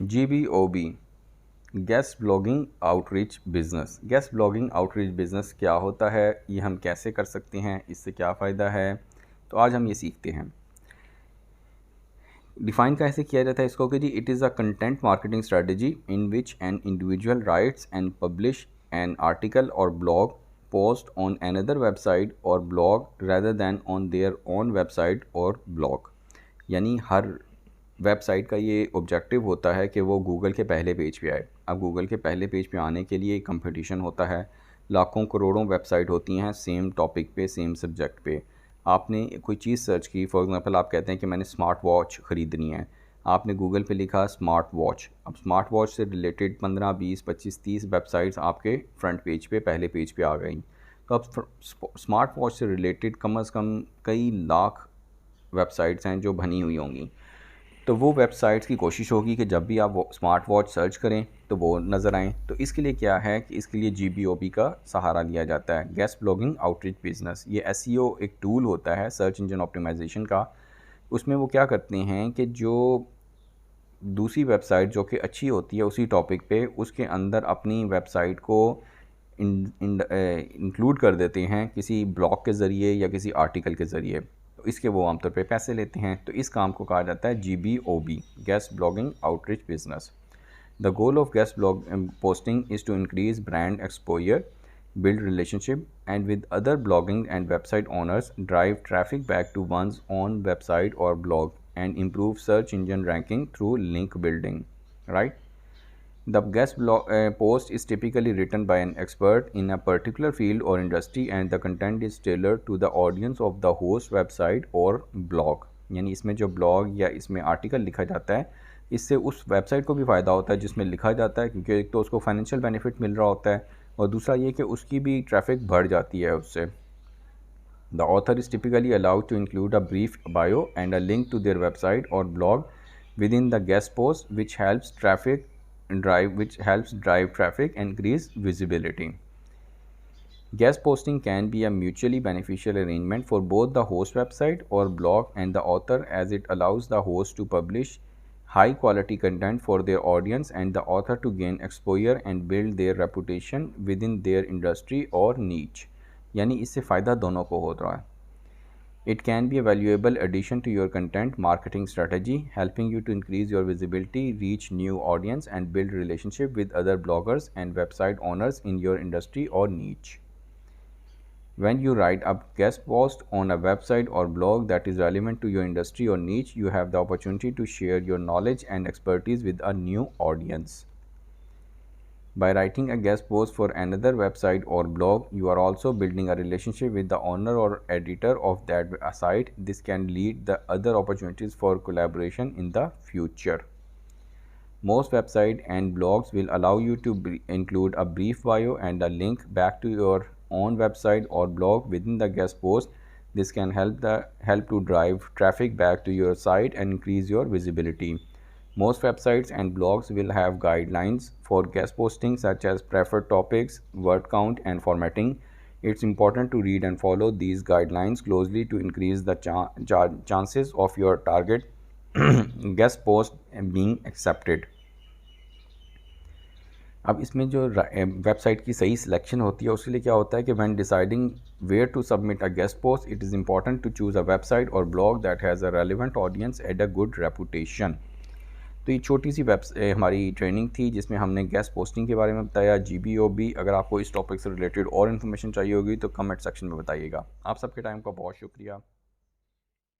GBOB guest blogging outreach business. Guest blogging outreach business क्या होता है, ये हम कैसे कर सकते हैं, इससे क्या फ़ायदा है, तो आज हम ये सीखते हैं। डिफ़ाइन कैसे किया जाता है इसको कि जी it is a content marketing strategy in which an individual writes and publish an article और blog post on another website और blog rather than on their own website और ब्लॉग। यानी हर वेबसाइट का ये ऑब्जेक्टिव होता है कि वो गूगल के पहले पेज पे आए। अब गूगल के पहले पेज पे आने के लिए कंपटीशन होता है, लाखों करोड़ों वेबसाइट होती हैं सेम टॉपिक पे, सेम सब्जेक्ट पे। आपने कोई चीज़ सर्च की, फॉर एग्जांपल आप कहते हैं कि मैंने स्मार्ट वॉच ख़रीदनी है, आपने गूगल पे लिखा स्मार्ट वॉच। अब स्मार्ट वॉच से रिलेटेड 15, 20, 25, 30 वेबसाइट्स आपके फ्रंट पेज पे, पहले पेज पे आ गई। तो अब स्मार्ट वॉच से रिलेटेड कम अज़ कम कई लाख वेबसाइट्स हैं जो बनी हुई होंगी। तो वो वेबसाइट्स की कोशिश होगी कि जब भी आप वो स्मार्ट वॉच सर्च करें तो वो नज़र आएँ। तो इसके लिए क्या है कि इसके लिए GBOB का सहारा लिया जाता है, गेस्ट ब्लॉगिंग आउटरीच बिज़नेस। ये SEO एक टूल होता है सर्च इंजन ऑप्टिमाइजेशन का। उसमें वो क्या करते हैं कि जो दूसरी वेबसाइट जो कि अच्छी होती है उसी टॉपिक पे, उसके अंदर अपनी वेबसाइट को इंक्लूड कर देते हैं किसी ब्लॉग के ज़रिए या किसी आर्टिकल के ज़रिए। तो इसके वो आमतौर पे पैसे लेते हैं। तो इस काम को कहा जाता है GBOB, guest blogging outreach business. The goal of guest blog posting is to increase brand exposure, build relationship and with other blogging and website owners, drive traffic back to one's own website or blog and improve search engine ranking through link building, right? The post is typically written by an expert in a particular field or industry and the content is tailored to the audience of the host website or blog। यानी इसमें जो blog या इसमें article लिखा जाता है, इससे उस वेबसाइट को भी फ़ायदा होता है जिसमें लिखा जाता है, क्योंकि एक तो उसको फाइनेंशियल बेनिफिट मिल रहा होता है और दूसरा ये कि उसकी भी ट्रैफिक बढ़ जाती है उससे। The author is typically allowed to include a brief bio and a link to their website और blog within the guest post which helps drive traffic and increase visibility. Guest posting can be a mutually beneficial arrangement for both the host website or blog and the author, as it allows the host to publish high quality content for their audience and the author to gain exposure and build their reputation within their industry or niche। यानी इससे फ़ायदा दोनों को हो रहा है। It can be a valuable addition to your content marketing strategy, helping you to increase your visibility, reach new audience and build relationship with other bloggers and website owners in your industry or niche। When you write a guest post on a website or blog that is relevant to your industry or niche, you have the opportunity to share your knowledge and expertise with a new audience। By writing a guest post for another website or blog, you are also building a relationship with the owner or editor of that site. This can lead to other opportunities for collaboration in the future। Most websites and blogs will allow you to include a brief bio and a link back to your own website or blog within the guest post। This can help to drive traffic back to your site and increase your visibility। Most websites and blogs will have guidelines for guest posting such as preferred topics, word count and formatting। It's important to read and follow these guidelines closely to increase the chances of your target guest post being accepted। अब इसमें जो website की सही selection होती है उसके लिए क्या होता है कि when deciding where to submit a guest post, it is important to choose a website और blog that has a relevant audience and a good reputation. तो ये छोटी सी हमारी ट्रेनिंग थी जिसमें हमने गेस्ट पोस्टिंग के बारे में बताया, GBOB। अगर आपको इस टॉपिक से रिलेटेड और इन्फॉर्मेशन चाहिए होगी तो कमेंट सेक्शन में बताइएगा। आप सबके टाइम का बहुत शुक्रिया।